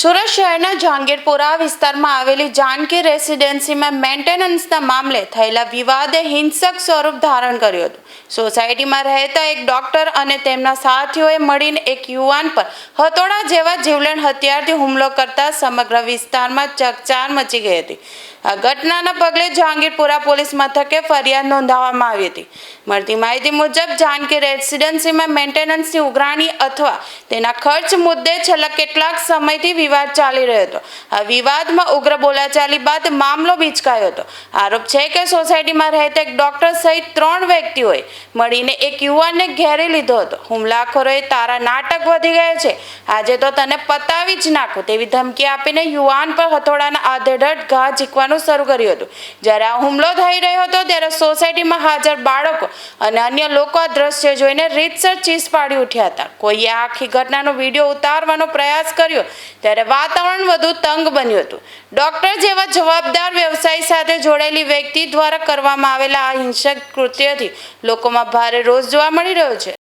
સુરત શહેરના જહાંગીરપુરા વિસ્તારમાં આવેલી જાનકી રેસિડેન્સીમાં મેન્ટેનન્સના મામલે થયેલા વિવાદે હિંસક સ્વરૂપ ધારણ કર્યું હતું. સોસાયટીમાં રહેતા એક ડોક્ટર અને તેમના સાથીઓએ મળીને એક યુવાન પર હથોડા જેવા જીવલેણ હથિયારથી હુમલો કરતા સમગ્ર વિસ્તારમાં ચકચાર મચી ગઈ હતી. આ ઘટનાના પગલે જહાંગીરપુરા પોલીસ મથકે ફરિયાદ નોંધાવવામાં આવી હતી. મળતી માહિતી મુજબ જાનકી રેસિડેન્સીમાં મેન્ટેનન્સની ઉઘરાણી અથવા તેના ખર્ચ મુદ્દે છેલ્લા કેટલાક સમયથી વિવાદ ચાલી રહ્યો હતો. આ વિવાદમાં ઉગ્ર બોલાચાલી બાદ મામલો બીચકાયો હતો. આરોપ છે કે સોસાયટીમાં રહેતા એક ડોક્ટર સહિત 3 વ્યક્તિઓએ મળીને એક યુવાનને ઘેરી લીધો હતો. હુમલાખોરોએ તારા નાટક વધી ગયા છે, આજે તો તને પતાવી જ નાખો તેવી ધમકી આપીને યુવાન પર હથોડાના આધેડટ ઘા ઝીકવાનું શરૂ કર્યું હતું. જ્યારે આ હુમલો થઈ રહ્યો હતો ત્યારે સોસાયટીમાં હાજર બાળકો અને અન્ય લોકો આ દ્રશ્ય જોઈને રીતસર ચીસ પાડી ઉઠ્યા હતા. કોઈએ આખી ઘટનાનો વિડીયો ઉતારવાનો પ્રયાસ કર્યો ત્યારે વાતાવરણ વધુ તંગ બન્યું હતું. ડોક્ટર જેવા જવાબદાર વ્યવસાય સાથે જોડાયેલી વ્યક્તિ દ્વારા કરવામાં આવેલા આ હિંસક કૃત્યથી લોકોમાં ભારે રોષ જોવા મળી રહ્યો છે.